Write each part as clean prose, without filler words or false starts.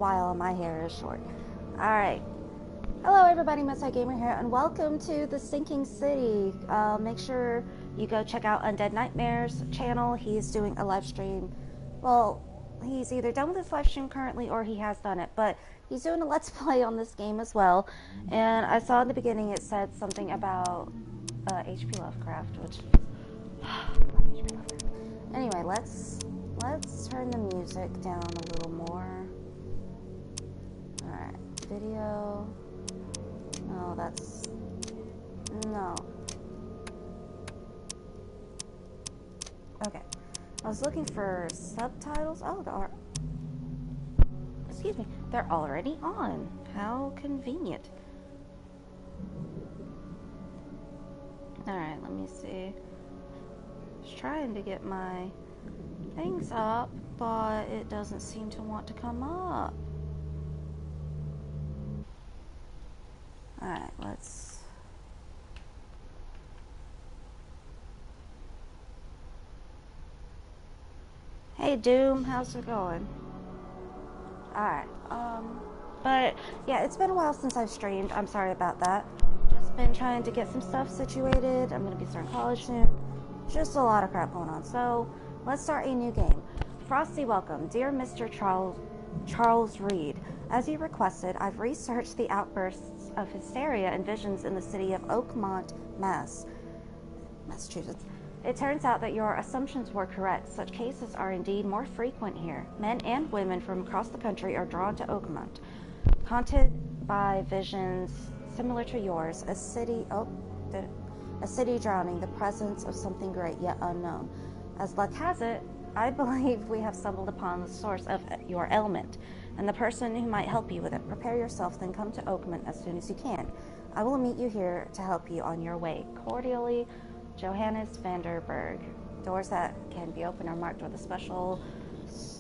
while my hair is short. Alright. Hello everybody, Messiah Gamer here, and welcome to the Sinking City. Make sure you go check out Undead Nightmare's channel. He's doing a live stream. Well, he's either done with his live stream currently or he has done it, but he's doing a Let's Play on this game as well. And I saw in the beginning it said something about H.P. Lovecraft, which... H.P. Lovecraft. Anyway, let's turn the music down a little more. Alright, video. No, that's... No. Okay. I was looking for subtitles. Oh, they're... Excuse me. They're already on. How convenient. Alright, let me see. Just trying to get my things up, but it doesn't seem to want to come up. Alright, let's... Hey Doom, how's it going? Alright, but yeah, it's been a while since I've streamed. I'm sorry about that. Just been trying to get some stuff situated. I'm gonna be starting college soon. Just a lot of crap going on. So, let's start a new game. Frosty welcome. Dear Mr. Charles Reed, as you requested, I've researched the outbursts of hysteria and visions in the city of Oakmont, Massachusetts. It turns out that your assumptions were correct. Such cases are indeed more frequent here. Men and women from across the country are drawn to Oakmont, haunted by visions similar to yours, a city drowning, the presence of something great yet unknown. As luck has it, I believe we have stumbled upon the source of your ailment, and the person who might help you with it. Prepare yourself, then come to Oakmont as soon as you can. I will meet you here to help you on your way. Cordially, Johannes Vanderberg. Doors that can be opened are marked with a special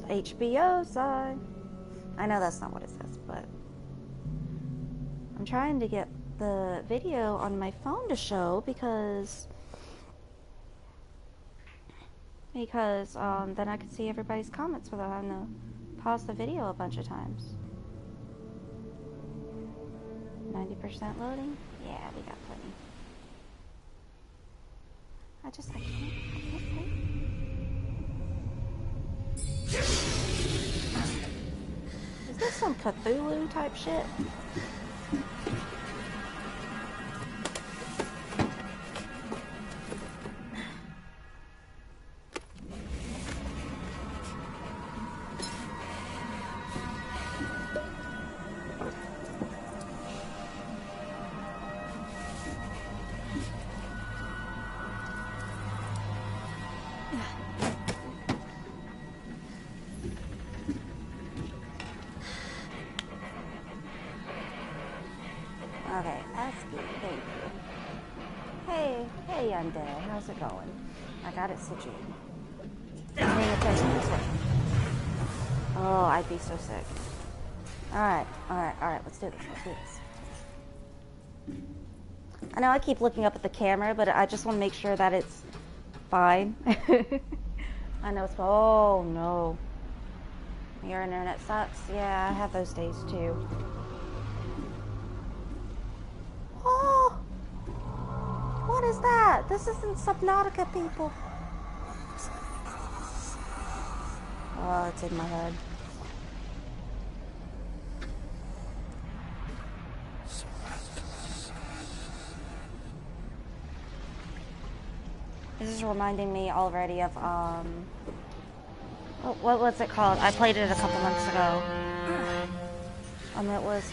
HBO sign. I know that's not what it says, but I'm trying to get the video on my phone to show because then I can see everybody's comments without having to pause the video a bunch of times. 90% loading? Yeah, we got plenty. I can't Is this some Cthulhu type shit? Okay, S.C.S, thank you. Hey, Undead, how's it going? I got it situated. Paying attention this way. Oh, I'd be so sick. Alright, let's do this. I know I keep looking up at the camera, but I just want to make sure that it's fine. I know it's... Oh, no. Your internet sucks? Yeah, I have those days, too. Oh! What is that? This isn't Subnautica, people. Oh, it's in my head. This is reminding me already of, what was it called? I played it a couple months ago. It was,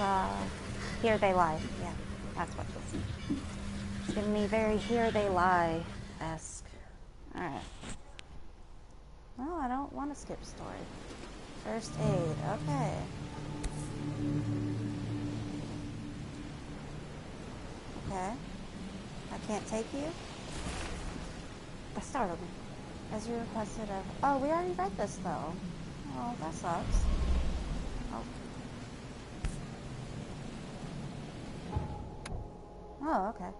Here They Lie. Yeah, that's what it was. It's giving me very Here They Lie-esque. Alright. No, I don't want to skip story. First aid, okay. Okay. I can't take you? That startled me. As you requested of... Oh, we already read this, though. Oh, that sucks. Oh. Oh, okay.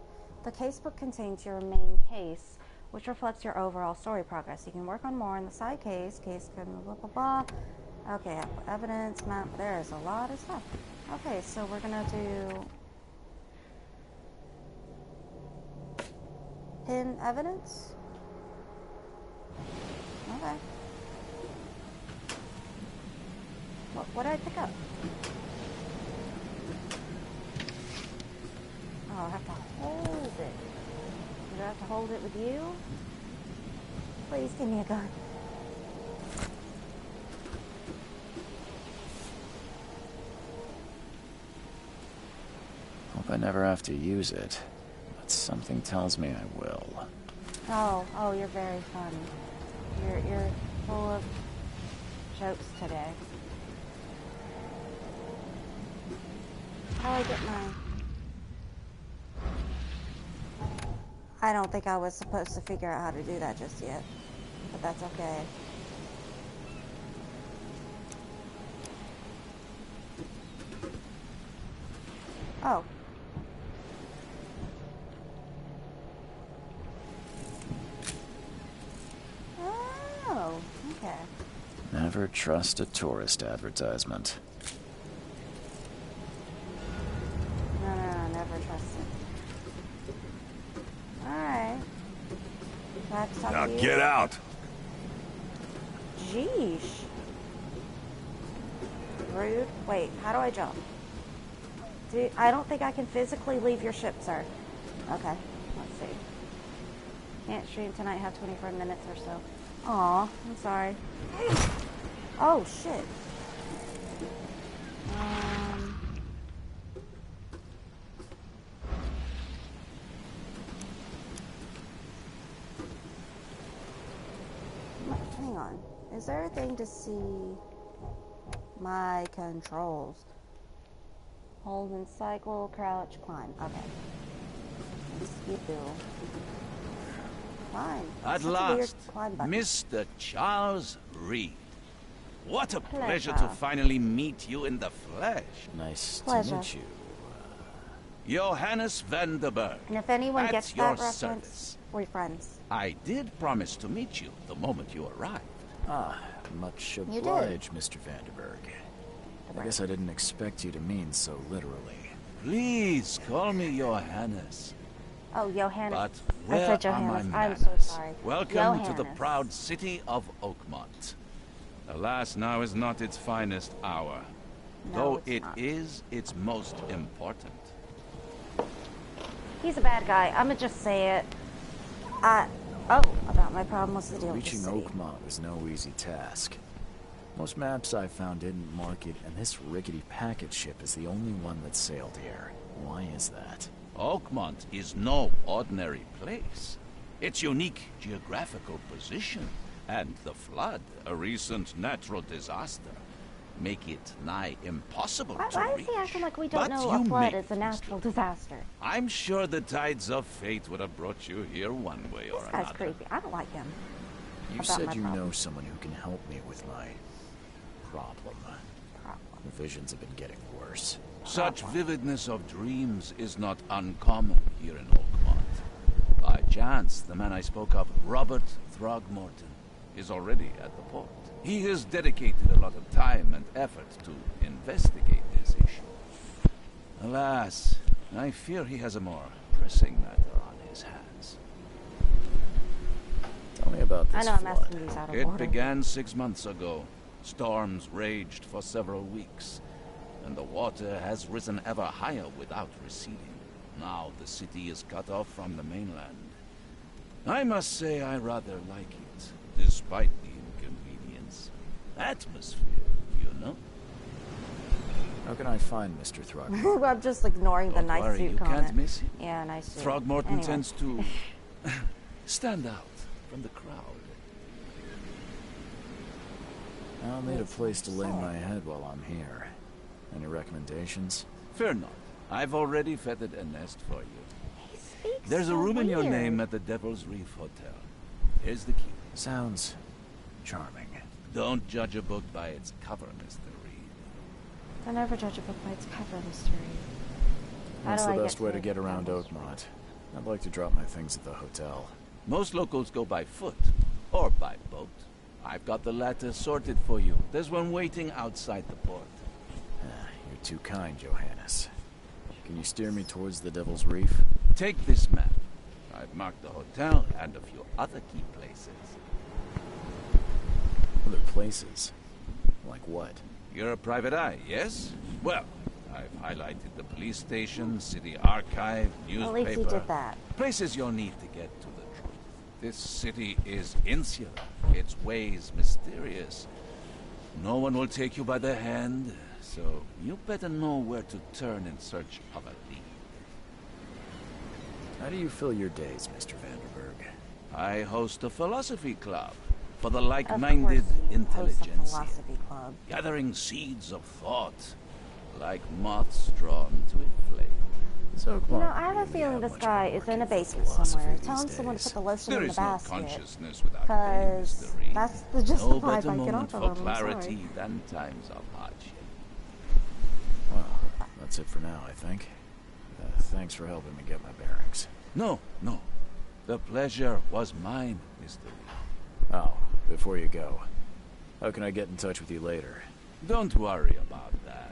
The casebook contains your main case, which reflects your overall story progress. You can work on more in the side case. Case can blah, blah, blah. Okay, evidence map. There's a lot of stuff. Okay, so we're gonna do pin evidence. Okay. What did I pick up? Oh, I have to hold it. Do I have to hold it with you? Please give me a gun. Hope I never have to use it, but something tells me I will. Oh, you're very funny. You're full of jokes today. How do I get my... I don't think I was supposed to figure out how to do that just yet, but that's okay. Oh. Oh, okay. Never trust a tourist advertisement. No, never trust it. Alright. Do I have to talk Now to you? get out! Jeesh. Rude. Wait, how do I jump? Dude, I don't think I can physically leave your ship, sir. Okay, let's see. Can't stream tonight, have 24 minutes or so. Aw, I'm sorry. Oh, shit. Hang on. Is there a thing to see my controls? Hold and cycle, crouch, climb. Okay. Skill. Climb. At Such a weird last, climb button. Mr. Charles Reed. What a pleasure to Pleasure. finally meet you in the flesh. Nice Pleasure. to meet you. Johannes van der Berg. And if anyone At gets your that reference, service. we're friends. I did promise to meet you the moment you arrived. Ah, much You did. obliged, Mr. Vanderberg. I guess I didn't expect you to mean so literally. Please call me Johannes. Oh, Johannes. But I where said are my Johannes. I'm manners? so sorry. Welcome to the Johannes. proud city of Oakmont. Alas, now is not its finest hour. No, Though it's it not. is its most important. He's a bad guy. I'ma just say it. About my problem was the deal with the Reaching city. Oakmont was no easy task. Most maps I found didn't mark it, and this rickety packet ship is the only one that sailed here. Why is that? Oakmont is no ordinary place. Its unique geographical position and the flood, a recent natural disaster, make it nigh impossible to Why reach. is he acting like we don't But know you a flood make is a natural mistakes. disaster? I'm sure the tides of fate would have brought you here one way or This guy's another. creepy. I don't like him. You About my said you problem. know someone who can help me with my problem. The visions have been getting worse. Such vividness of dreams is not uncommon here in Oakmont. By chance, the man I spoke of, Robert Throgmorton, is already at the port. He has dedicated a lot of time and effort to investigate this issue. Alas, I fear he has a more pressing matter on his hands. Tell me about this I know I'm flood. asking these out of It order. began 6 months ago. Storms raged for several weeks, and the water has risen ever higher without receding. Now the city is cut off from the mainland. I must say I rather like it, despite the inconvenience. Atmosphere, you know? How can I find Mr. Throgmorton? I'm just ignoring the Don't nice worry, suit you comment. can't miss him. Yeah, nice suit. Throgmorton Anyway. tends to stand out from the crowd. I'll need a place to lay my head while I'm here. Any recommendations? Fear not. I've already feathered a nest for you. He speaks There's a so room in your weird. name at the Devil's Reef Hotel. Here's the key. Sounds charming. Don't judge a book by its cover, Mr. Reed. Don't ever judge a book by its cover, Mr. Reed. How What's do the I best get way to to get around Devil's Oakmont? I'd like to drop my things at the hotel. Most locals go by foot or by boat. I've got the latter sorted for you. There's one waiting outside the port. You're too kind, Johannes. Can you steer me towards the Devil's Reef? Take this map. I've marked the hotel and a few other key places. Other places? Like what? You're a private eye, yes? Well, I've highlighted the police station, city archive, newspaper. At least he did that. Places you'll need to get to the truth. This city is insular, its ways mysterious. No one will take you by the hand, so you better know where to turn in search of a lead. How do you fill your days, Mr. Vanderberg? I host a philosophy club for the like-minded intelligentsia, philosophy club. gathering seeds of thought, like moths drawn to a flame. So, You know, I have a feeling this guy is in a basement somewhere, telling someone to put the lotion There in the is no basket. consciousness without great Because mystery. that's just No the vibe better I get moment off for of him, I'm sorry. clarity than times of hardship. Well, that's it for now, I think. Thanks for helping me get my bearings. No. The pleasure was mine, Mr. Reed. Oh, before you go, how can I get in touch with you later? Don't worry about that.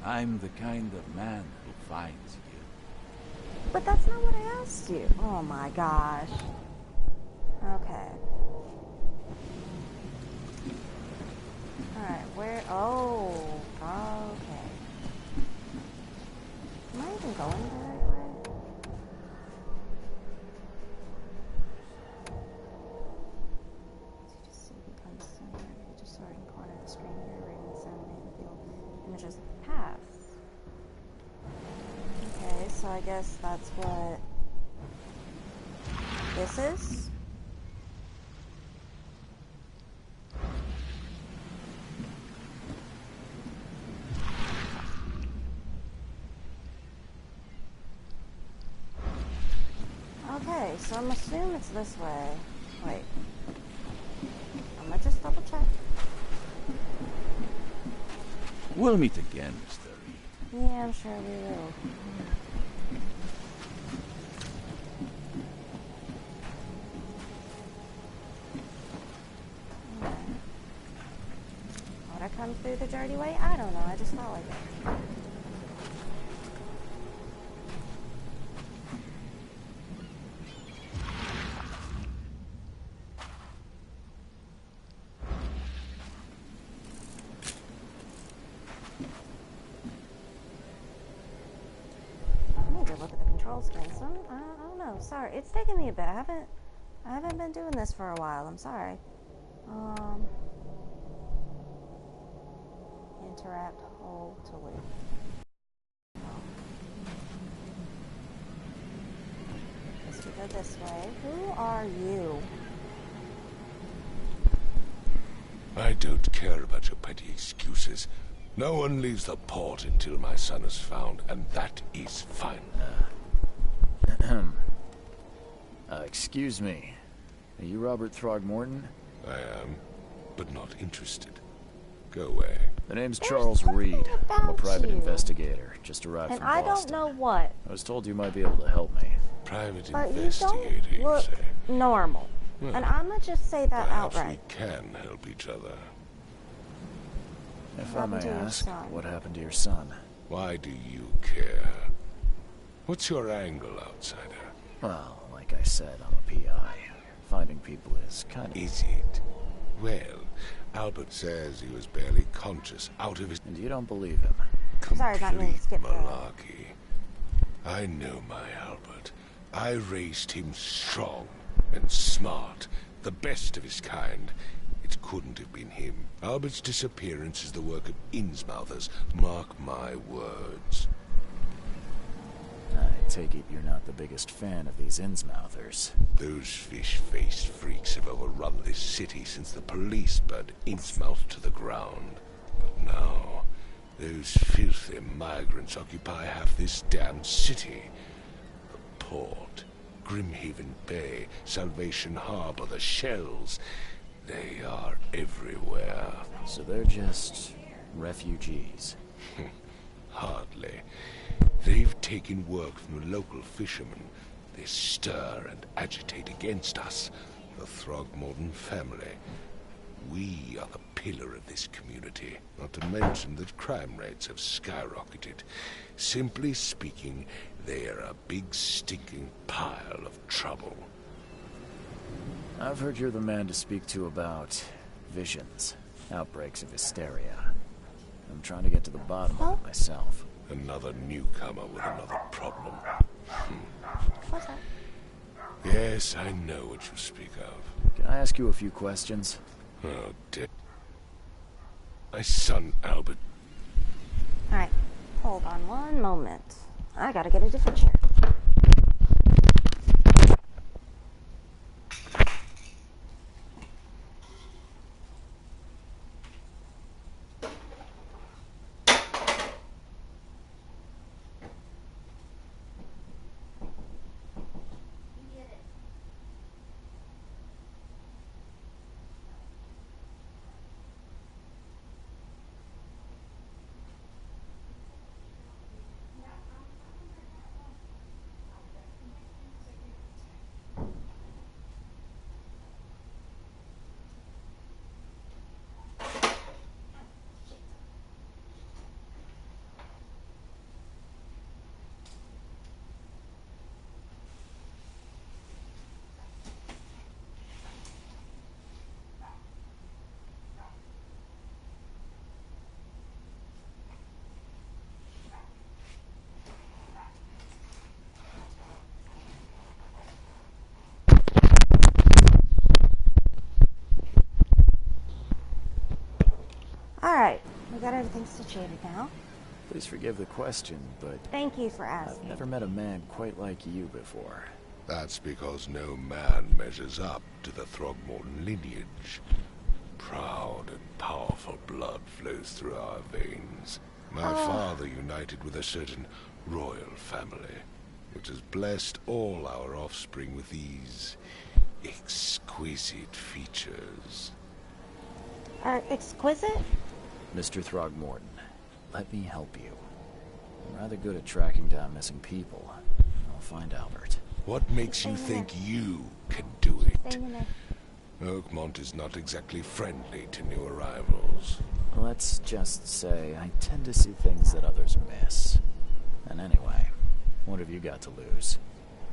I'm the kind of man who finds you. But that's not what I asked you. Oh my gosh. Okay. Alright, where? Oh, okay. Am I even going the right way? You just see becomes center. You just starting corner of the screen here, right in the center of the field. Images paths. Okay, so I guess that's what this is. Okay, so I'm assuming it's this way. Wait. I'm gonna just double check. We'll meet again, Mr. Reed. Yeah, I'm sure we will. Would I come through the dirty way? I don't know. I just felt like it. I need to look at the controls again. So I don't know. Sorry, it's taking me a bit. I haven't been doing this for a while. I'm sorry. Interact, hold to loop. Guess we go this way. Who are you? I don't care about your petty excuses. No one leaves the port until my son is found, and that is fine. Excuse me. Are you Robert Throgmorton? I am, but not interested. Go away. The name's There's Charles something Reed. I'm a about private you. investigator. Just arrived And from I Boston. don't know what, I was told you might be able to help me. Private but you investigator, don't you look say? normal. Well, And I'm gonna just say that Perhaps outright. we can help each other. If What I may happened to your ask, son? what happened to your son? Why do you care? What's your angle, outsider? Well, like I said, I'm a PI. Finding people is kind of... Is it? Well, Albert says he was barely conscious, out of his And you don't believe him? Sorry, not meaning to skip that. malarkey. I know my Albert. I raised him strong and smart, the best of his kind. It couldn't have been him. Albert's disappearance is the work of Innsmouthers. Mark my words. I take it you're not the biggest fan of these Innsmouthers. Those fish-faced freaks have overrun this city since the police burned Innsmouth to the ground. But now, those filthy migrants occupy half this damned city. The port, Grimhaven Bay, Salvation Harbor, the shells. They are everywhere. So they're just refugees. Hardly. They've taken work from the local fishermen. They stir and agitate against us, the Throgmorton family. We are the pillar of this community, not to mention that crime rates have skyrocketed. Simply speaking, they are a big stinking pile of trouble. I've heard you're the man to speak to about visions, outbreaks of hysteria. I'm trying to get to the bottom of it myself. Another newcomer with another problem. What's that? Yes, I know what you speak of. Can I ask you a few questions? Oh, dear. My son, Albert. Alright, hold on one moment. I gotta get a different chair. Alright, we got everything situated now. Please forgive the question, but Thank you for I've asking. never met a man quite like you before. That's because no man measures up to the Throgmorton lineage. Proud and powerful blood flows through our veins. My father united with a certain royal family, which has blessed all our offspring with these exquisite features. Exquisite? Mr. Throgmorton, let me help you. I'm rather good at tracking down missing people. I'll find Albert. What makes you Stay in think there. you can do it? Stay in there. Oakmont is not exactly friendly to new arrivals. Let's just say I tend to see things that others miss. And anyway, what have you got to lose?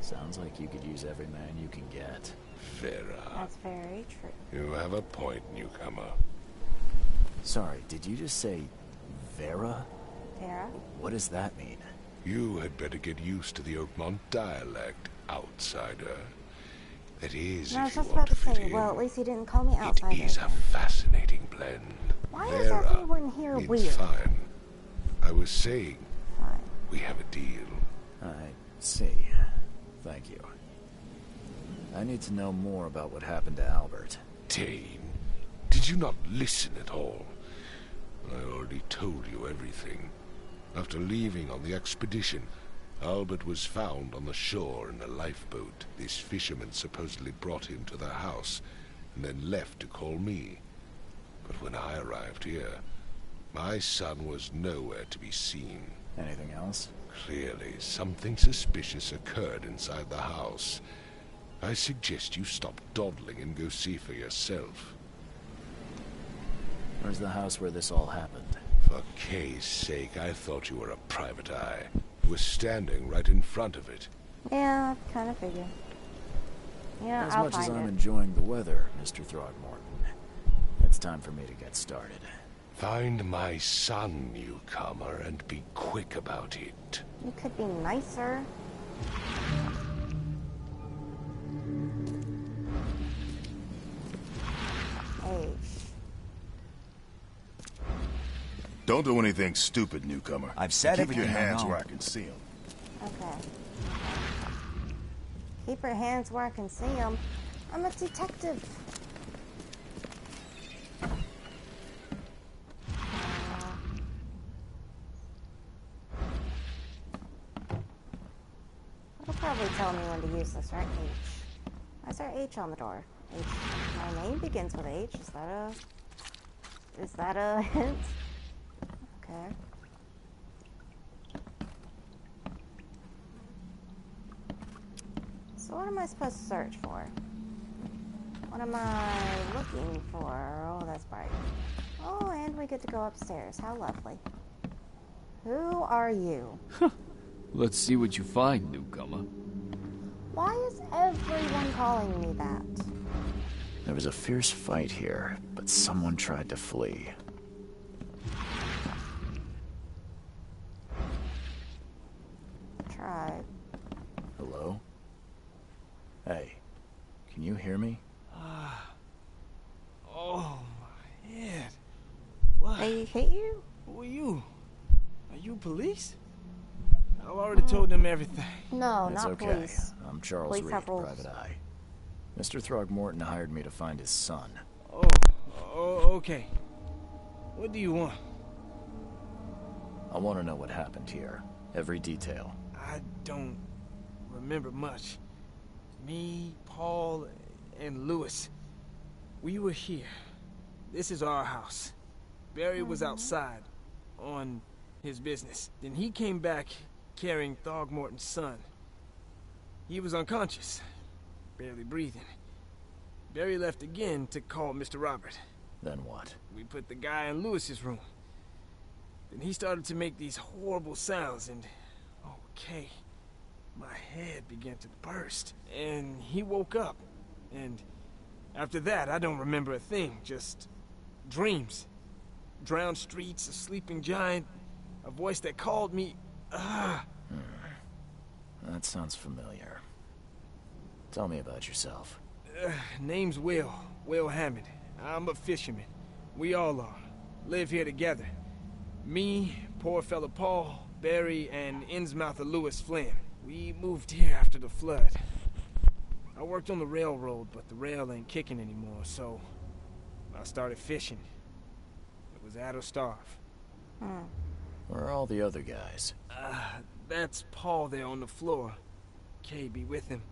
Sounds like you could use every man you can get. Vera, That's very true. you have a point, newcomer. Sorry, did you just say Vera? Tara? What does that mean? You had better get used to the Oakmont dialect, outsider. That is, No, I was if you just want about to to fit say, in. well, at least he didn't call me It outsider. is a fascinating blend. Why is Vera everyone here means weird? fine. I was saying, Fine. we have a deal. I see. Thank you. I need to know more about what happened to Albert. Dane, did you not listen at all? I already told you everything. After leaving on the expedition, Albert was found on the shore in a lifeboat. This fisherman supposedly brought him to the house and then left to call me. But when I arrived here, my son was nowhere to be seen. Anything else? Clearly, something suspicious occurred inside the house. I suggest you stop dawdling and go see for yourself. Where's the house where this all happened? For Kay's sake, I thought you were a private eye. You were standing right in front of it. Yeah, kind of figure. Yeah, As I'll much as find I'm it. enjoying the weather, Mr. Throgmorton, it's time for me to get started. Find my son, newcomer, and be quick about it. You could be nicer. Hey. Don't do anything stupid, newcomer. I've said Keep it, your and I hands know. where I can see them. Okay. Keep your hands where I can see them. I'm a detective. It'll probably tell me when to use this, right? H. Why is there H on the door? H. My name begins with H. Is that a hint? Okay. So what am I supposed to search for? What am I looking for? Oh, that's bright. Oh, and we get to go upstairs. How lovely. Who are you? Let's see what you find, newcomer. Why is everyone calling me that? There was a fierce fight here, but someone tried to flee. Tried. Hello? Hey, can you hear me? Oh, my head. What? They hit you? Who are you? Are you police? I've already told them everything. No, It's not okay. police. I'm Charles Police Reed, have rules. Private Eye. Mr. Throgmorton hired me to find his son. Okay. What do you want? I want to know what happened here. Every detail. I don't remember much. Me, Paul, and Lewis. We were here. This is our house. Barry was outside on his business. Then he came back carrying Throgmorton's son. He was unconscious, barely breathing. Barry left again to call Mr. Robert. Then what? We put the guy in Lewis's room. Then he started to make these horrible sounds and... Okay. My head began to burst. And he woke up. And after that, I don't remember a thing. Just dreams. Drowned streets, a sleeping giant, a voice that called me... That sounds familiar. Tell me about yourself. Name's Will Hammond. I'm a fisherman. We all are. Live here together. Me, poor fella Paul, Barry, and Innsmouther Lewis Flynn. We moved here after the flood. I worked on the railroad, but the rail ain't kicking anymore, so I started fishing. It was at or starve. Where are all the other guys? That's Paul there on the floor. Kay be with him.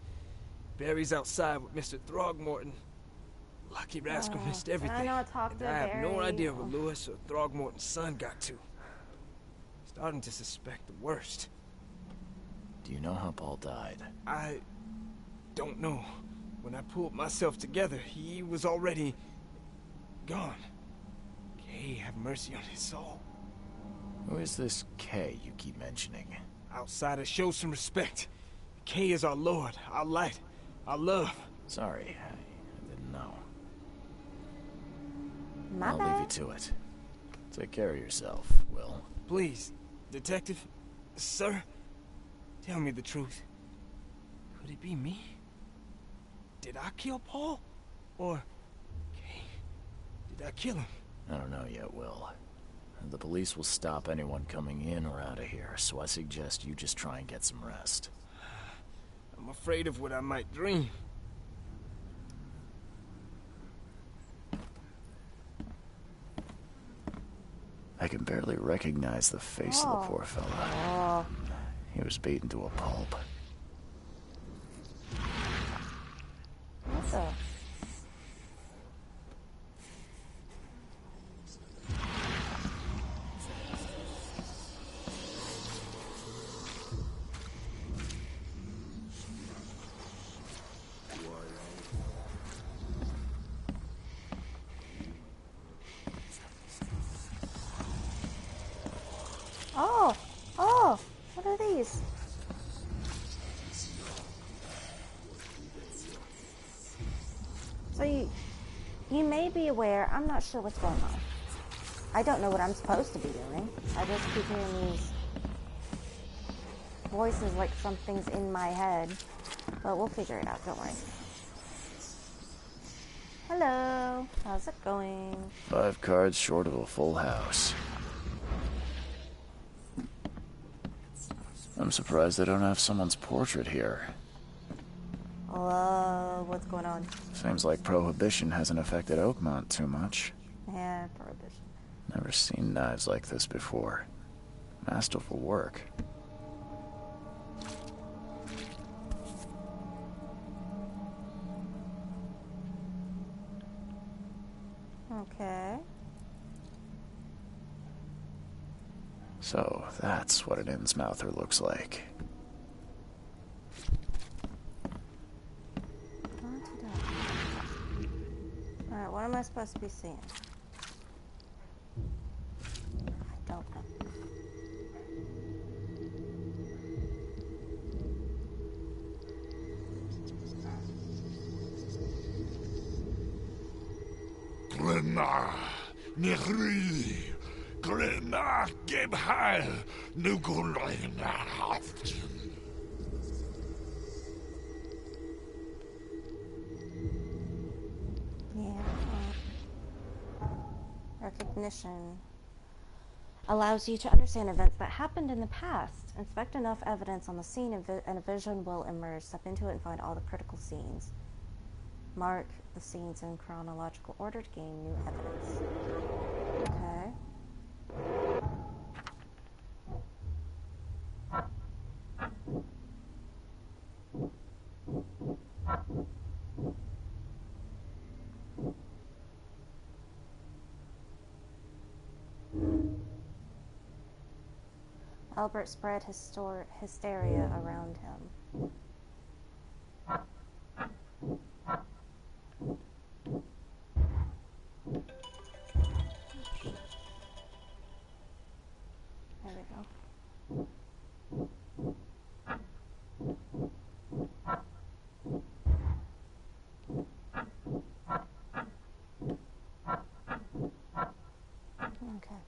Barry's outside with Mr. Throgmorton. Lucky rascal missed everything. I know, talk to and I have no Barry. idea where Lewis or Throgmorton's son got to. Starting to suspect the worst. Do you know how Paul died? I don't know. When I pulled myself together, he was already gone. Kay have mercy on his soul. Who is this K you keep mentioning? Outsiders, show some respect. Kay is our lord, our light, our love. Sorry, I didn't know. My I'll bad. leave you to it. Take care of yourself, Will. Please, detective, sir, tell me the truth. Could it be me? Did I kill Paul? Or, Kay, did I kill him? I don't know yet, Will. The police will stop anyone coming in or out of here, so I suggest you just try and get some rest. I'm afraid of what I might dream. I can barely recognize the face of the poor fella. He was beaten to a pulp. What's up? Oh, what are these? So you may be aware, I'm not sure what's going on. I don't know what I'm supposed to be doing. I just keep hearing these voices like something's in my head. But we'll figure it out, don't worry. Hello, how's it going? 5 cards short of a full house. I'm surprised they don't have someone's portrait here. What's going on? Seems like Prohibition hasn't affected Oakmont too much. Yeah, Prohibition. Never seen knives like this before. Masterful work. Okay. So, that's what an Innsmouther looks like. am I supposed to be seeing? I don't know. Glenna, Nehri, Glenna, Gebhal, Nugulena, Yeah. Recognition allows you to understand events that happened in the past. Inspect enough evidence on the scene and a vision will emerge. Step into it and find all the critical scenes. Mark the scenes in chronological order to gain new evidence. Okay. Albert spread hysteria around him. There we go. Okay.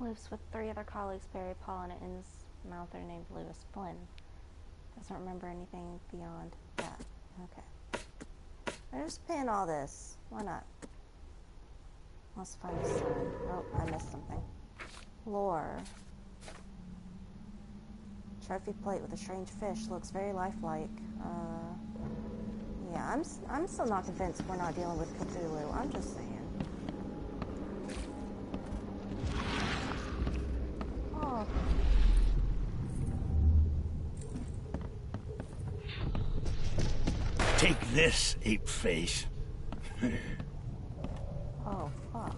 Lives with 3 other colleagues, Barry, Paul, and an in-mouther named Lewis Flynn. Doesn't remember anything beyond that. Okay. I just pin all this. Why not? Let's find the sun. Oh, I missed something. Lore. Trophy plate with a strange fish. Looks very lifelike. Yeah, I'm still not convinced we're not dealing with Cthulhu. I'm just saying. Oh. Take this, ape face. Oh, fuck.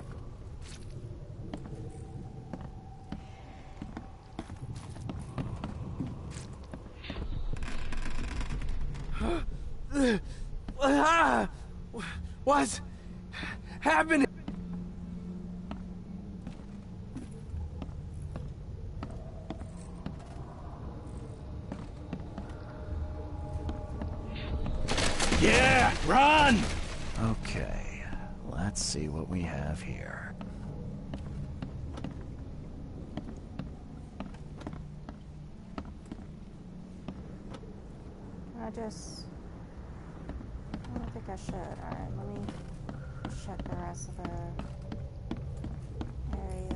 What's happening? Yeah, run! Okay, let's see what we have here. I don't think I should. Alright, let me check the rest of the area.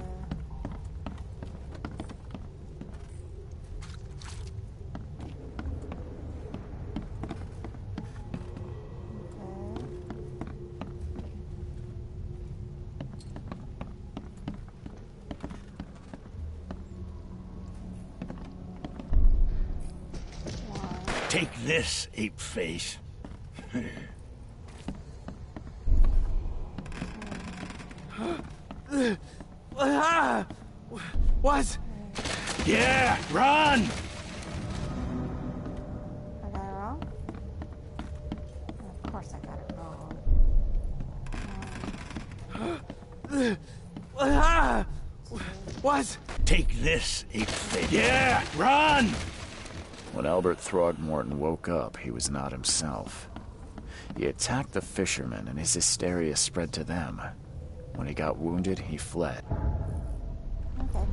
Take this, ape face. What? Yeah, run! I got it wrong? Of course I got it wrong. What? Take this, ape face. Yeah, run! When Albert Throgmorton woke up, he was not himself. He attacked the fishermen, and his hysteria spread to them. When he got wounded, he fled. Okay.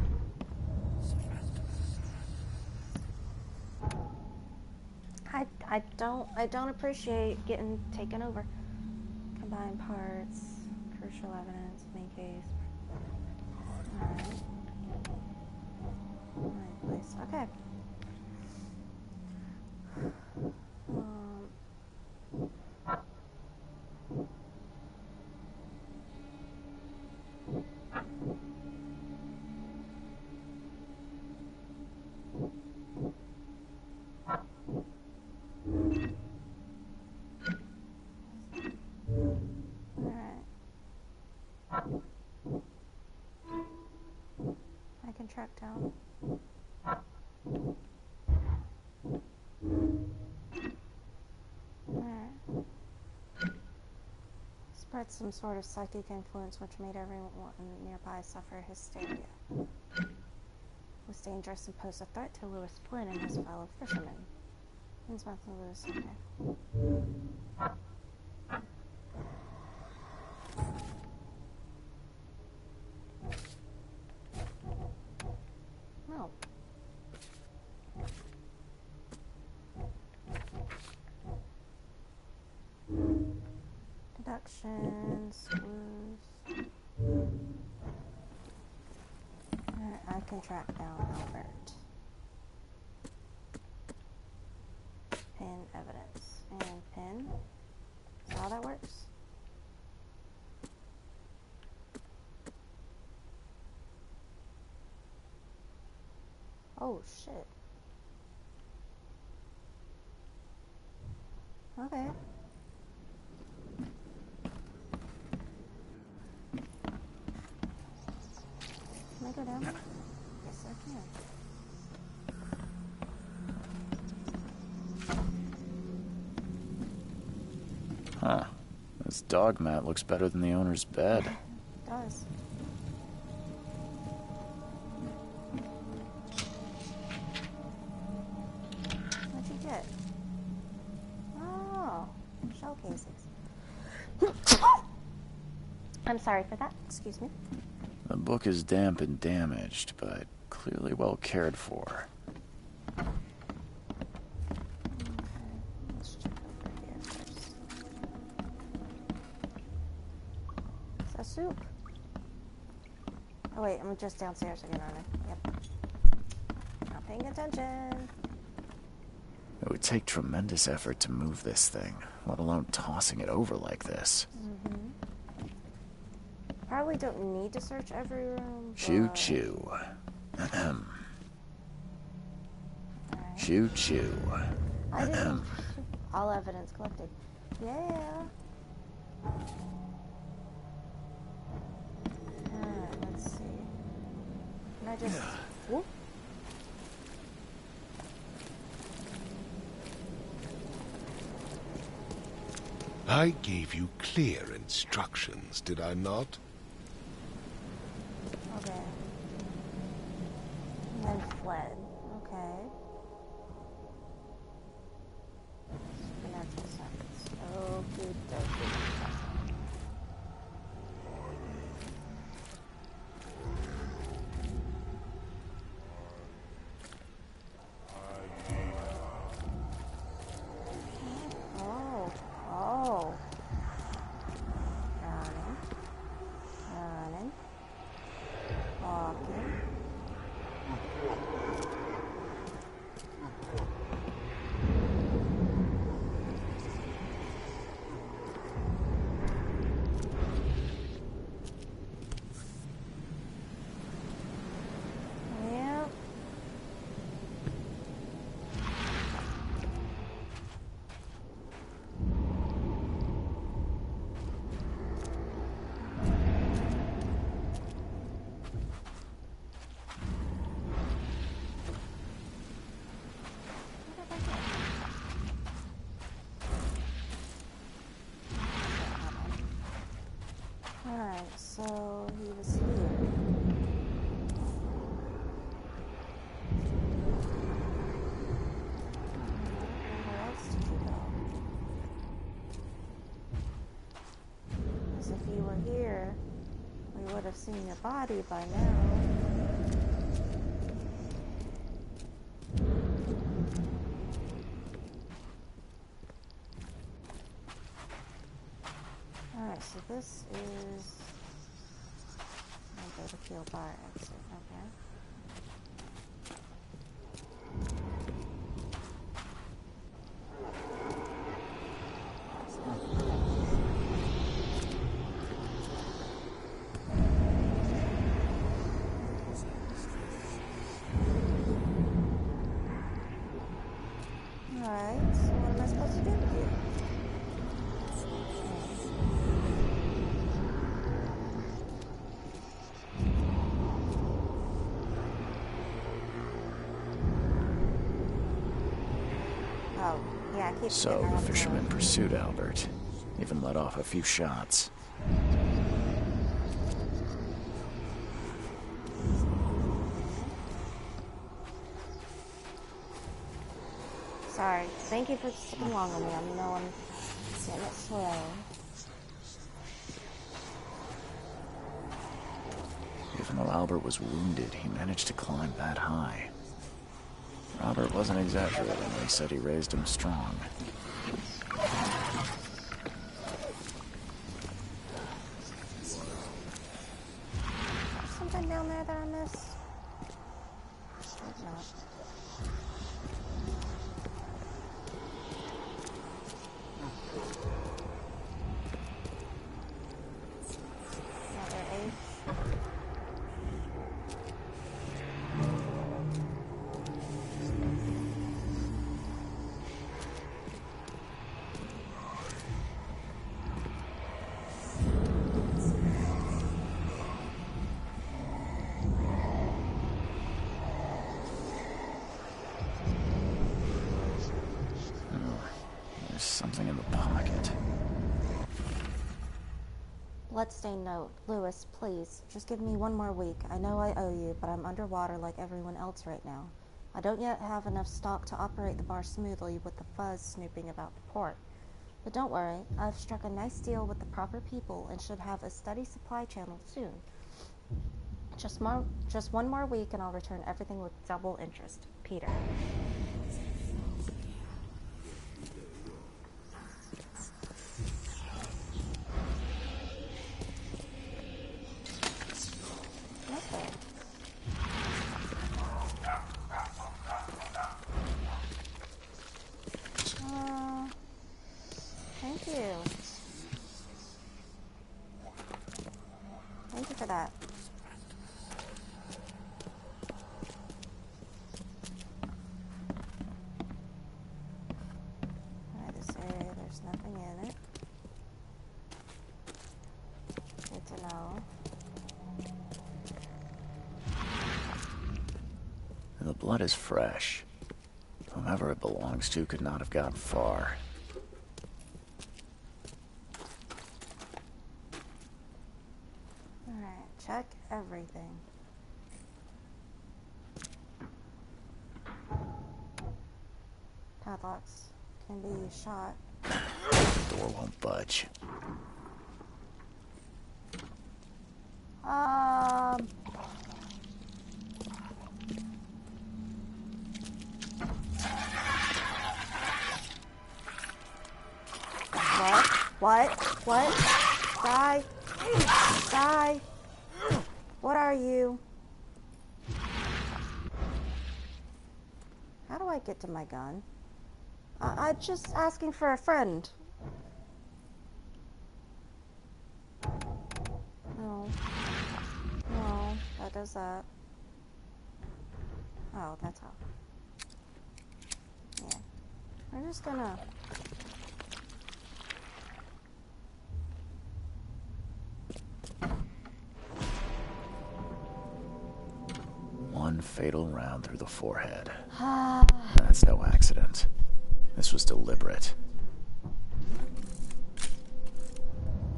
I don't appreciate getting taken over. Combine parts, crucial evidence, main case. Alright. Right place. Okay. I can track down. had some sort of psychic influence which made everyone nearby suffer hysteria. It was dangerous and posed a threat to Lewis Flynn and his fellow fishermen. Innsmouth and Lewis, okay. No. Deductions, clues. I can track down Albert. Pin evidence. And pin. Is that how that works? Oh, shit. Okay. Can I go down there? Yes, I can. Huh. This dog mat looks better than the owner's bed. It does. What'd you get? Oh, shell casings. I'm sorry for that. Excuse me. The book is damp and damaged, but clearly well cared for. Okay, let's check over here first. Is that soup? Oh wait, I'm just downstairs again, aren't I? Yep. Not paying attention. It would take tremendous effort to move this thing, let alone tossing it over like this. Probably don't need to search every room. Choo choo. Choo choo. I didn't. All evidence collected. Yeah. Alright, let's see. Can I just. Whoop. I gave you clear instructions, did I not? Okay. And then fled. Okay. Supernatural science. Okie dokie. Oh. Oh. Running. Running. Walking. Yep. Alright, so he was here. Where else did you go? Because if you were here, we would have seen your body by now. Alright, so this is... I'll go to Field Bar exit, okay. Alright, so what am I supposed to do with you? Oh, yeah, I keep So getting the around fisherman the- pursued Albert, even let off a few shots. sorry. Thank you for sticking along with me. I know I'm getting it slow. Even though Albert was wounded, he managed to climb that high. Robert wasn't exaggerating when he said he raised him strong. Something down there that I missed? Hope not. Another H. There's something in the pocket. Bloodstained note. Lewis, please, just give me 1 more week. I know I owe you, but I'm underwater like everyone else right now. I don't yet have enough stock to operate the bar smoothly with the fuzz snooping about the port. But don't worry, I've struck a nice deal with the proper people and should have a steady supply channel soon. Just 1 more week and I'll return everything with double interest. Peter. Okay. Thank you. Thank you for that. Alright, this area, there's nothing in it. Good to know. The blood is fresh. Whomever it belongs to could not have gotten far. Alright, check everything. Padlocks can be shot. The door won't budge. What? Die! Die! What are you? How do I get to my gun? I'm just asking for a friend. No. No, that does that. Oh, that's how. Yeah. We're just gonna... One fatal round through the forehead. That's no accident. This was deliberate.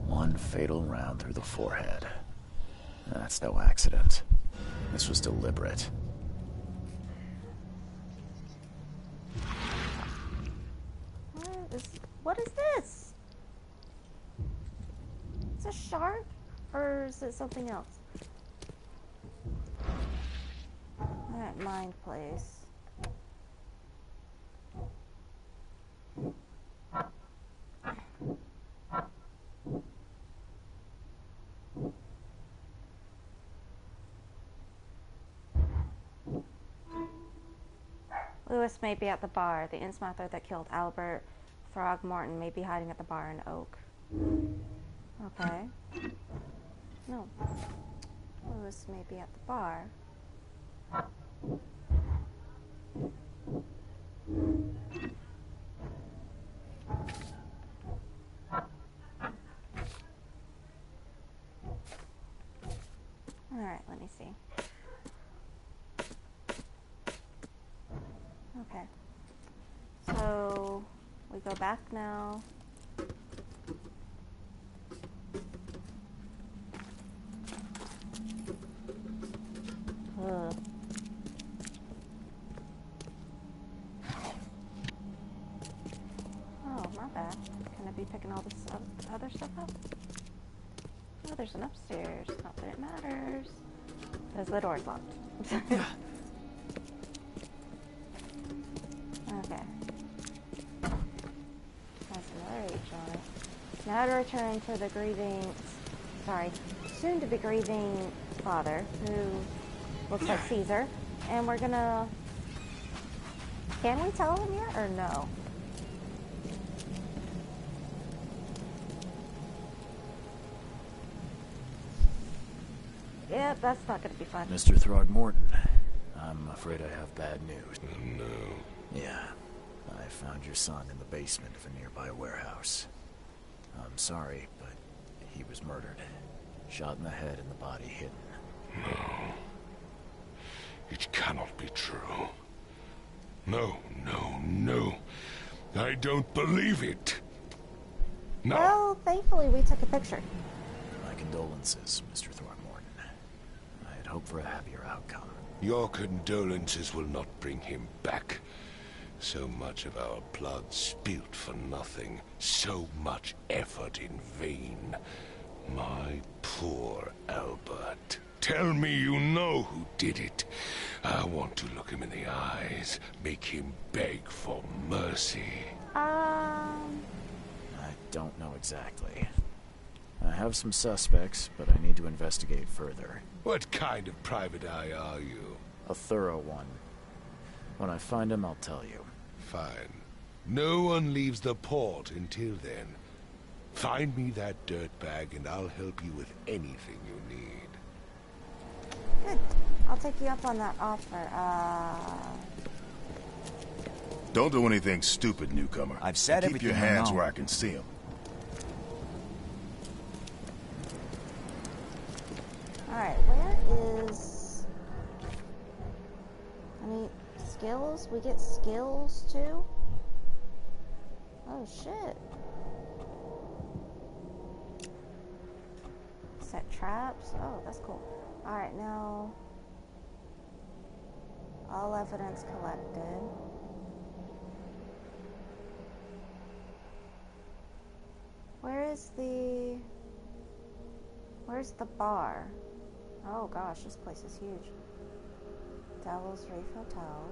One fatal round through the forehead. That's no accident. This was deliberate. What is this? Is it a shark? Or is it something else? Alright, mind place. Lewis may be at the bar. The Innsmouther that killed Albert Throgmorton may be hiding at the bar in Oak. Okay. No. Lewis may be at the bar. Alright, let me see. Okay. So, we go back now. Ugh. be picking all this other stuff up. Oh, there's an upstairs. Not that it matters. Because the door's locked. Okay. That's another H on it. Now to return to the soon to be grieving father, who looks like Caesar. And we're gonna... Can we tell him yet, or no? Yep, that's not gonna be fun. Mr. Throgmorton, I'm afraid I have bad news. Oh, no. Yeah, I found your son in the basement of a nearby warehouse. I'm sorry, but he was murdered. Shot in the head and the body hidden. No. It cannot be true. No, no, no. I don't believe it. No. Well, thankfully we took a picture. My condolences, Mr. Throgmorton. I had hoped for a happier outcome. Your condolences will not bring him back. So much of our blood spilt for nothing. So much effort in vain. My poor Albert. Tell me you know who did it. I want to look him in the eyes, make him beg for mercy. I don't know exactly. I have some suspects, but I need to investigate further. What kind of private eye are you? A thorough one. When I find him, I'll tell you. Fine. No one leaves the port until then. Find me that dirtbag and I'll help you with anything you need. Good. I'll take you up on that offer. Don't do anything stupid, newcomer. I've said Keep everything your I hands know. where I can see them. Alright, where is... Any skills? We get skills too? Oh shit. Set traps? Oh, that's cool. Alright, now... All evidence collected. Where's the bar? Oh gosh, this place is huge. Devil's Reef Hotel.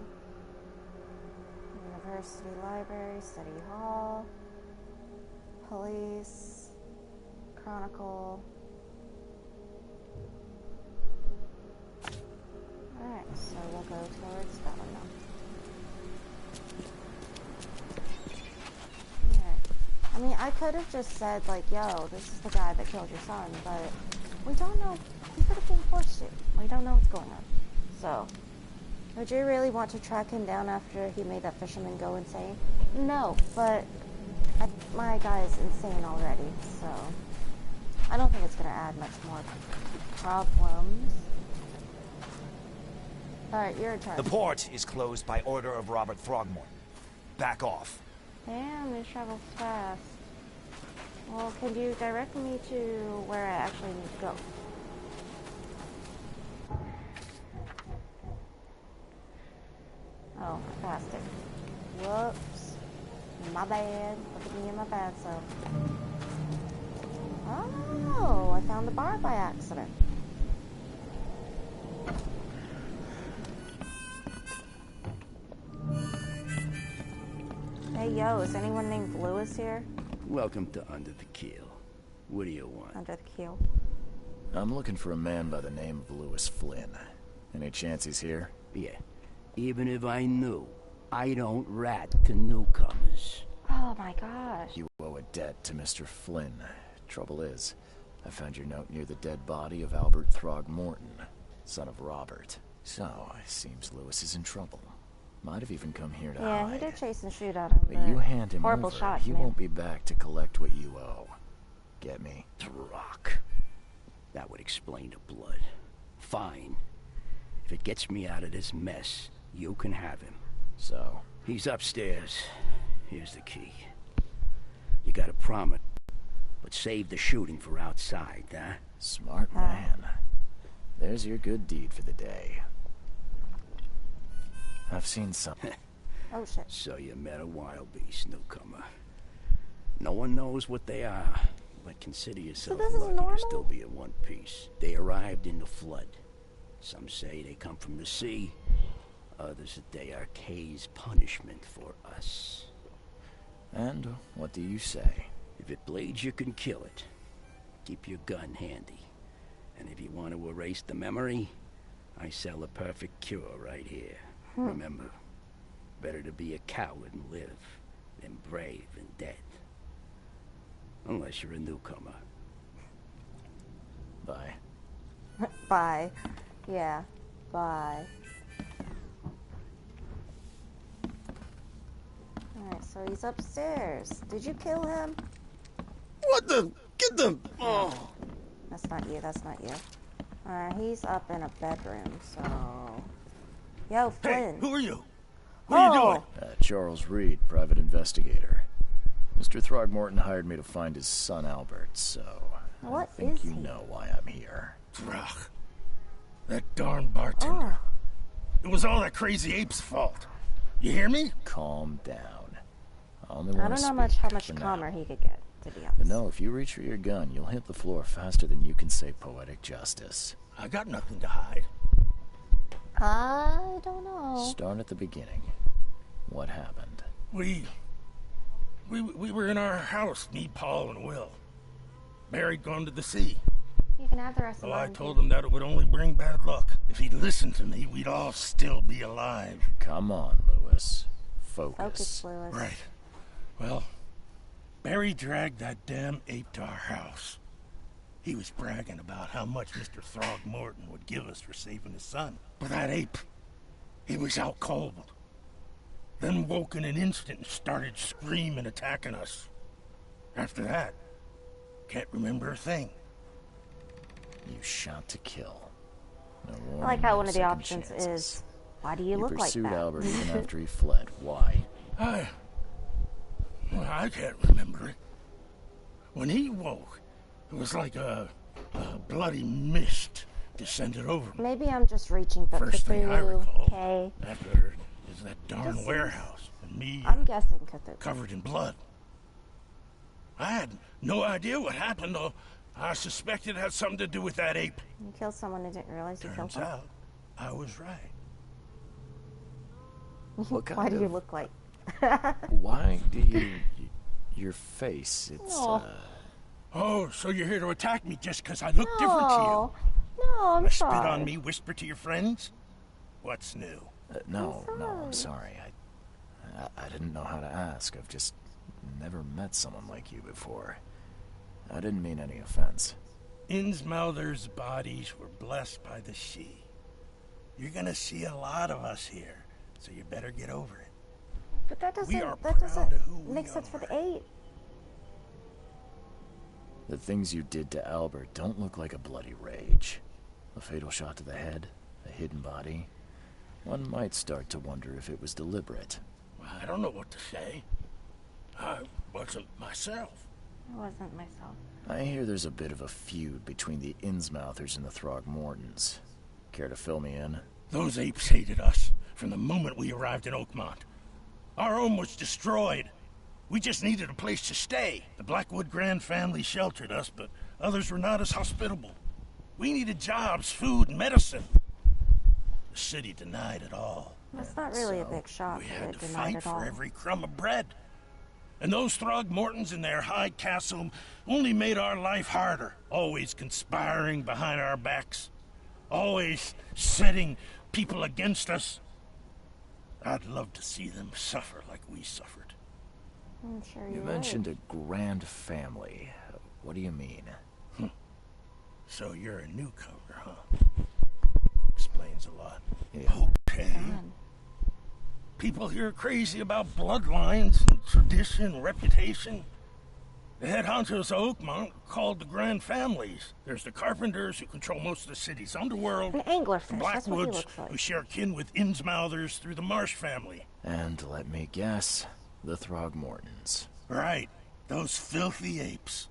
University Library, City Hall. Police. Chronicle. Alright, so we'll go towards that one now. I mean, I could have just said, like, yo, this is the guy that killed your son, but we don't know. He could have been forced to. We don't know what's going on. So, would you really want to track him down after he made that fisherman go insane? No, but my guy is insane already, so I don't think it's going to add much more problems. Alright, you're in charge. The port is closed by order of Robert Throgmorton. Back off. Damn, this travels fast. Well, can you direct me to where I actually need to go? Oh, I passed it. Whoops. My bad. Look at me in my bad self. Oh, I found the bar by accident. Hey, yo, is anyone named Lewis here? Welcome to Under the Keel. What do you want? Under the keel. I'm looking for a man by the name of Lewis Flynn. Any chance he's here? Yeah. Even if I knew, I don't rat to newcomers. Oh my gosh. You owe a debt to Mr. Flynn. Trouble is, I found your note near the dead body of Albert Throgmorton, son of Robert. So, it seems Lewis is in trouble. Might have even come here to hide. Yeah, he did chase and shoot at him, But you hand him horrible over, shot, he man. won't be back to collect what you owe. Get me? Rock. That would explain the blood. Fine. If it gets me out of this mess, you can have him. So? He's upstairs. Here's the key. You gotta promise, but save the shooting for outside, huh? Smart man. There's your good deed for the day. I've seen some. Oh shit. So you met a wild beast, newcomer. No one knows what they are, but consider yourself this is lucky normal? to still be in one piece. They arrived in the flood. Some say they come from the sea. Others that they are Kay's punishment for us. And what do you say? If it bleeds, you can kill it. Keep your gun handy. And if you want to erase the memory, I sell a perfect cure right here. Remember, better to be a coward and live than brave and dead. Unless you're a newcomer. Bye. Bye. Yeah. Bye. Alright, so he's upstairs. Did you kill him? What the? Get the... Oh. That's not you, that's not you. Alright, he's up in a bedroom, so... Yo, Flynn. Hey, who are you? What are you doing? Charles Reed, private investigator. Mr. Throgmorton hired me to find his son Albert, so... What I think is you he? know why I'm here. Throg. That darn bartender. It was all that crazy ape's fault. You hear me? Calm down. I only I want don't to know speak how much for calmer now. he could get, to be honest. But no, if you reach for your gun, you'll hit the floor faster than you can say poetic justice. I got nothing to hide. I don't know. Start at the beginning. What happened? We were in our house, me, Paul, and Will. Barry'd gone to the sea. You can have the rest of Well, I mine, told too. him that it would only bring bad luck. If he'd listened to me, we'd all still be alive. Come on, Lewis. Focus, Lewis. Right. Well, Barry dragged that damn ape to our house. He was bragging about how much Mr. Throgmorton would give us for saving his son. But that ape, he was out cold. Then woke in an instant and started screaming, attacking us. After that, can't remember a thing. You shot to kill. No I warning, like how no one of the second options chances. is, why do you You look like pursued that? Albert even after he fled. Why? I can't remember it. When he woke, it was like a bloody mist descended over me. Maybe I'm just reaching, but First thing I Cthulhu, recall okay. after is that darn This warehouse and me I'm guessing Cthulhu. covered in blood. I had no idea what happened, though. I suspected it had something to do with that ape. You killed someone and didn't realize you killed Turns them? out, I was right. What kind Why do you of- look like? Why do you... Your face, it's, Aw. Oh, so you're here to attack me just because I look different to you? No, no, I'm Spit sorry. on me, whisper to your friends? What's new? No, I'm sorry. I didn't know how to ask. I've just never met someone like you before. I didn't mean any offense. Innsmouther's bodies were blessed by the sea. You're gonna see a lot of us here, so you better get over it. But that We are doesn't proud of who we make sense for are. the ape. The things you did to Albert don't look like a bloody rage. A fatal shot to the head, a hidden body. One might start to wonder if it was deliberate. I don't know what to say. I wasn't myself. It wasn't myself. I hear there's a bit of a feud between the Innsmouthers and the Throgmortons. Care to fill me in? Those apes hated us from the moment we arrived in Oakmont. Our home was destroyed. We just needed a place to stay. The Blackwood Grand family sheltered us, but others were not as hospitable. We needed jobs, food, and medicine. The city denied it all. That's not really a So, big shock. We that had it to denied fight it all. for every crumb of bread. And those Throgmortons in their high castle only made our life harder, always conspiring behind our backs, always setting people against us. I'd love to see them suffer like we suffered. I'm sure You would. mentioned a grand family. What do you mean? So you're a newcomer, huh? Explains a lot. Yeah. Okay. Man. People here are crazy about bloodlines and tradition, reputation. The head honchos of Oakmont are called the Grand Families. There's the Carpenters, who control most of the city's underworld. An The anglerfish, that's what he Blackwoods, looks like. who share kin with Innsmouthers through the Marsh family. And let me guess, the Throgmortons. Right, those filthy apes.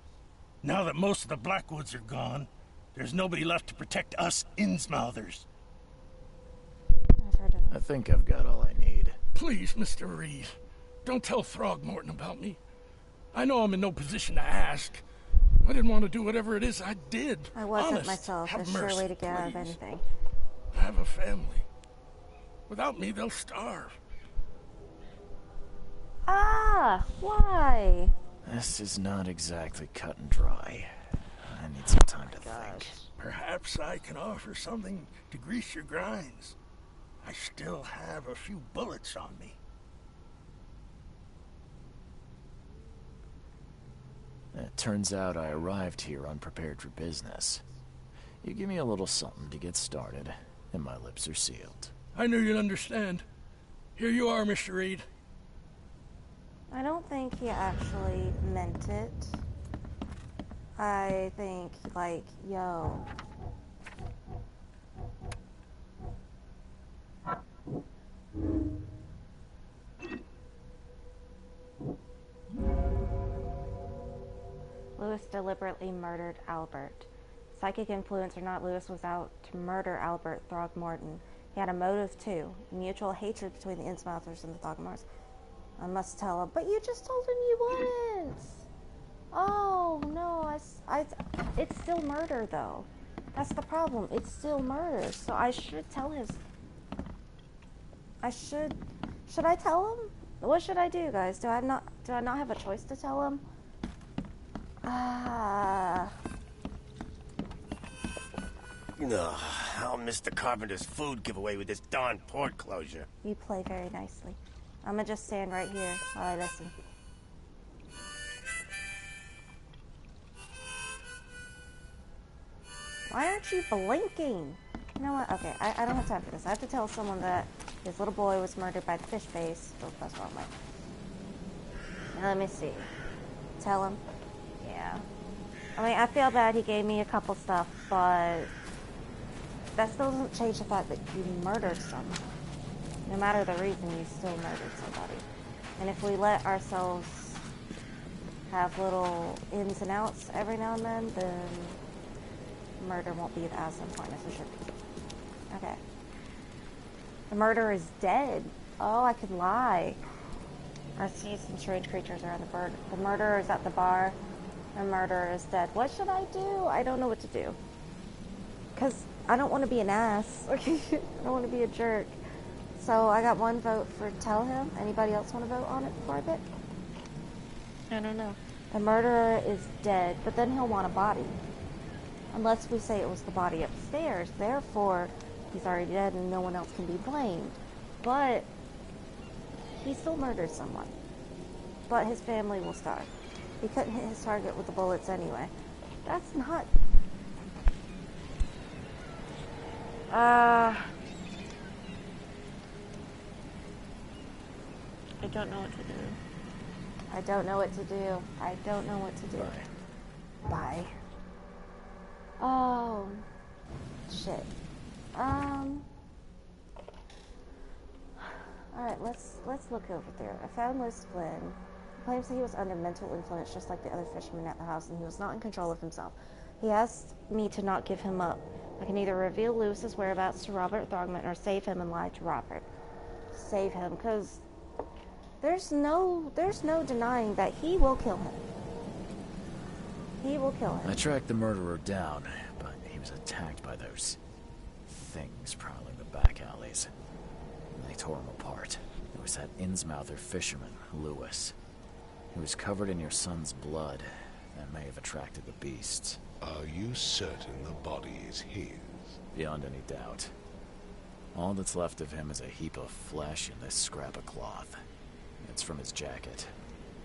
Now that most of the Blackwoods are gone, there's nobody left to protect us Innsmouthers. I've heard enough. I think I've got all I need. Please, Mr. Reed, don't tell Throgmorton about me. I know I'm in no position to ask. I didn't want to do whatever it is I did. I wasn't Honest, myself. have A sure mercy, way to get out of please. anything. I have a family. Without me, they'll starve. Ah, why? This is not exactly cut and dry. I need some time to think. Perhaps I can offer something to grease your grinds. I still have a few bullets on me. It turns out I arrived here unprepared for business. You give me a little something to get started, and my lips are sealed. I knew you'd understand. Here you are, Mr. Reed. I don't think he actually meant it. I think, like, yo. Lewis deliberately murdered Albert. Psychic influence or not, Lewis was out to murder Albert Throgmorton. He had a motive too, mutual hatred between the Innsmouthers and the Throgmortons. I must tell him, but you just told him you wouldn't. Oh no, it's still murder though. That's the problem. It's still murder. So I should tell his. Should I tell him? What should I do, guys? Do I not have a choice to tell him? Ugh, I'll miss the Carpenter's food giveaway with this darn port closure. You play very nicely. I'm gonna just stand right here while I listen. Why aren't you blinking? You know what? Okay, I don't have time for this. I have to tell someone that his little boy was murdered by the fish face. Oh, that's wrong way. Let me see. Tell him. Yeah. I mean, I feel bad he gave me a couple stuff, but that still doesn't change the fact that you murdered someone. No matter the reason, you still murdered somebody. And if we let ourselves have little ins and outs every now and then murder won't be as important as it should be. Okay. The murderer is dead. Oh, I could lie. I see some strange creatures around the bird. The murderer is at the bar. The murderer is dead. What should I do? I don't know what to do. Because I don't want to be an ass. I don't want to be a jerk. So I got one vote for tell him. Anybody else want to vote on it before I pick? I don't know. The murderer is dead, but then he'll want a body. Unless we say it was the body upstairs. Therefore, he's already dead and no one else can be blamed. But he still murdered someone. But his family will starve. He couldn't hit his target with the bullets anyway. That's not... I don't know what to do. I don't know what to do. I don't know what to do. Bye. Bye. Oh. Shit. Alright, let's look over there. I found Lewis Flynn. He claims that he was under mental influence just like the other fishermen at the house and he was not in control of himself. He asked me to not give him up. I can either reveal Lewis's whereabouts to Robert Throgmorton or save him and lie to Robert. Save him, because there's no denying that he will kill him. He will kill him. I tracked the murderer down, but he was attacked by those things prowling the back alleys. They tore him apart. It was that Innsmouther fisherman, Lewis. He was covered in your son's blood. That may have attracted the beasts. Are you certain the body is his? Beyond any doubt. All that's left of him is a heap of flesh and this scrap of cloth. It's from his jacket.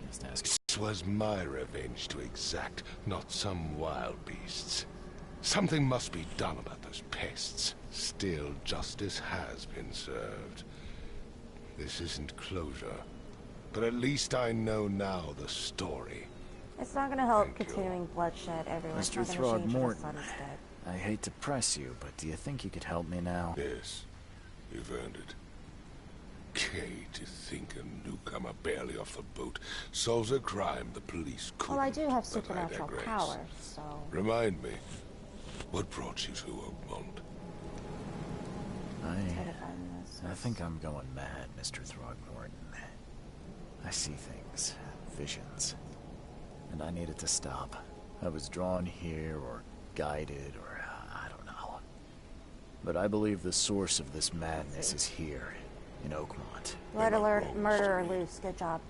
Just ask. This was my revenge to exact, not some wild beasts. Something must be done about those pests. Still, justice has been served. This isn't closure, but at least I know now the story. It's not going to help continuing bloodshed everywhere. Mr. Throgmorton, I hate to press you, but do you think you could help me now? Yes, you've earned it. Kay, to think a newcomer barely off the boat solves a crime the police couldn't. Well, I do have but I supernatural digress. powers, so... Remind me, what brought you to Oakmont? I think I'm going mad, Mr. Throgmorton. I see things, visions. and I needed to stop. I was drawn here, or guided, or I don't know. But I believe the source of this madness is here, in Oakmont. Red alert, murderer loose. Good job.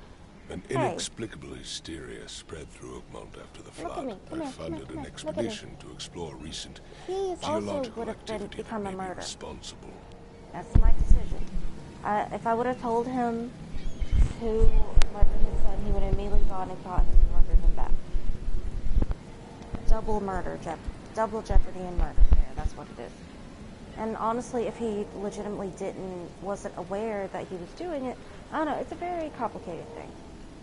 An inexplicable hysteria spread through Oakmont after the flood. I funded an expedition to explore recent geological activity that may be responsible. That's my decision. If I would have told him who murdered his son, he would have immediately gone and caught him and murdered him back. Double murder, double jeopardy and murder. Yeah, that's what it is. And honestly, if he legitimately wasn't aware that he was doing it, I don't know, it's a very complicated thing.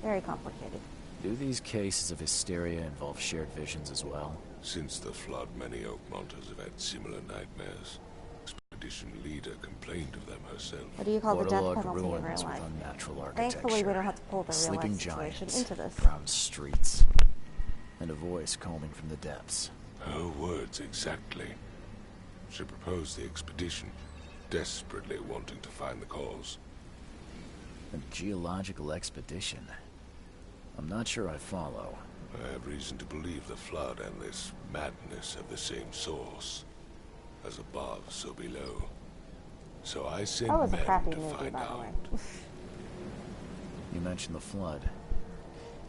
Very complicated. Do these cases of hysteria involve shared visions as well? Since the flood, many Oakmonters have had similar nightmares. Expedition leader complained of them herself. What do you call the death penalty in real life? Thankfully, we don't have to pull the real life situation into this. Brown streets, and a voice calling from the depths. Her words exactly. She proposed the expedition, desperately wanting to find the cause. A geological expedition? I'm not sure I follow. I have reason to believe the flood and this madness have the same source. As above, so below. So I send men to find out. You mentioned the flood.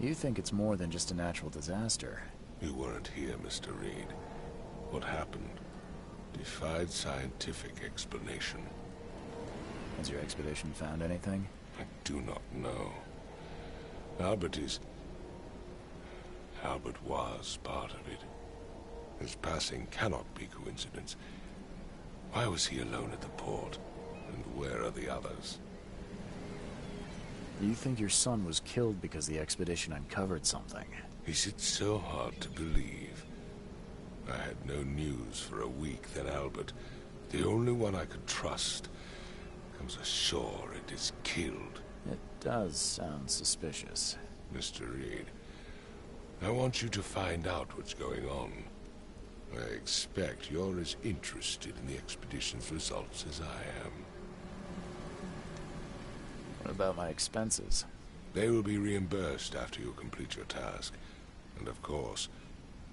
You think it's more than just a natural disaster? You weren't here, Mr. Reed. What happened defied scientific explanation. Has your expedition found anything? I do not know. Albert was part of it. His passing cannot be coincidence. Why was he alone at the port? And where are the others? You think your son was killed because the expedition uncovered something? Is it so hard to believe? I had no news for a week, then Albert, the only one I could trust, comes ashore and is killed. It does sound suspicious. Mr. Reed, I want you to find out what's going on. I expect you're as interested in the expedition's results as I am. What about my expenses? They will be reimbursed after you complete your task. And of course,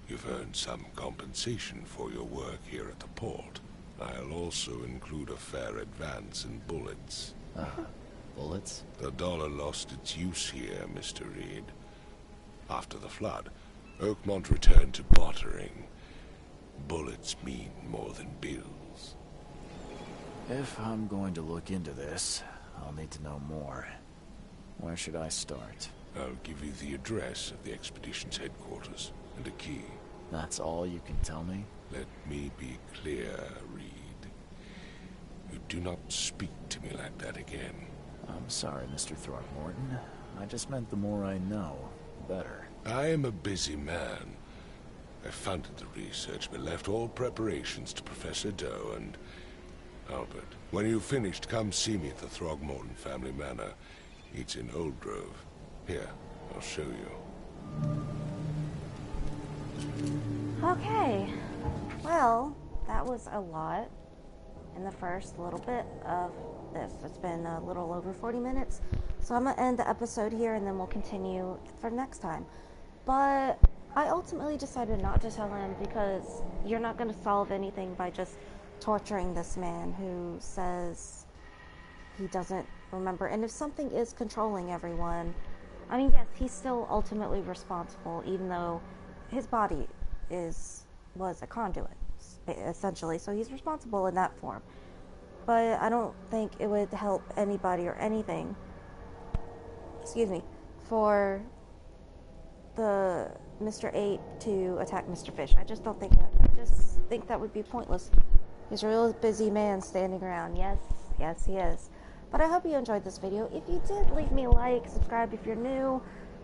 you've earned some compensation for your work here at the port. I'll also include a fair advance in bullets. Bullets? The dollar lost its use here, Mr. Reed. After the flood, Oakmont returned to bartering. Bullets mean more than bills. If I'm going to look into this, I'll need to know more. Where should I start? I'll give you the address of the expedition's headquarters and a key. That's all you can tell me? Let me be clear, Reed. You do not speak to me like that again. I'm sorry, Mr. Throckmorton. I just meant the more I know, the better. I am a busy man. I funded the research, but left all preparations to Professor Doe and Albert. When you've finished, come see me at the Throgmorton family manor. It's in Old Grove. Here, I'll show you. Okay. Well, that was a lot in the first little bit of this. It's been a little over 40 minutes. So I'm going to end the episode here and then we'll continue for next time. But I ultimately decided not to tell him because you're not going to solve anything by just torturing this man who says he doesn't remember. And if something is controlling everyone, I mean, yes, he's still ultimately responsible, even though his body was a conduit, essentially. So he's responsible in that form. But I don't think it would help anybody or anything, for the Mr. 8 to attack Mr. Fish. I just don't think that. I just think that would be pointless. He's a real busy man standing around. Yes, he is. But I hope you enjoyed this video. If you did, leave me a like, subscribe if you're new.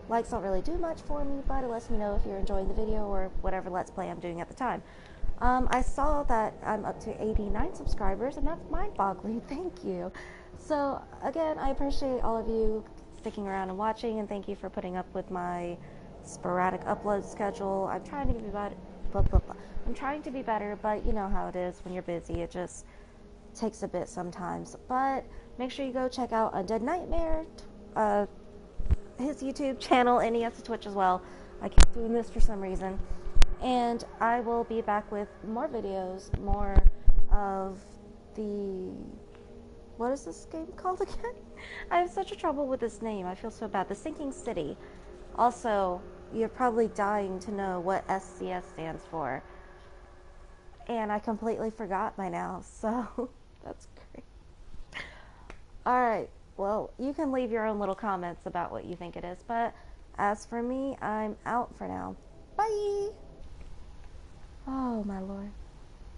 Likes don't really do much for me, but it lets me know if you're enjoying the video or whatever Let's Play I'm doing at the time. I saw that I'm up to 89 subscribers, and that's mind-boggling. Thank you. So, again, I appreciate all of you sticking around and watching, and thank you for putting up with my sporadic upload schedule. I'm trying to be better. I'm trying to be better, but you know how it is when you're busy. It just takes a bit sometimes. But make sure you go check out Undead Nightmare, his YouTube channel, and he has a Twitch as well. I keep doing this for some reason. And I will be back with more videos, more of the... What is this game called again? I have such a trouble with this name. I feel so bad. The Sinking City. Also, you're probably dying to know what S.C.S. stands for. And I completely forgot by now, so that's great. Alright, well, you can leave your own little comments about what you think it is, but as for me, I'm out for now. Bye! Oh, my lord.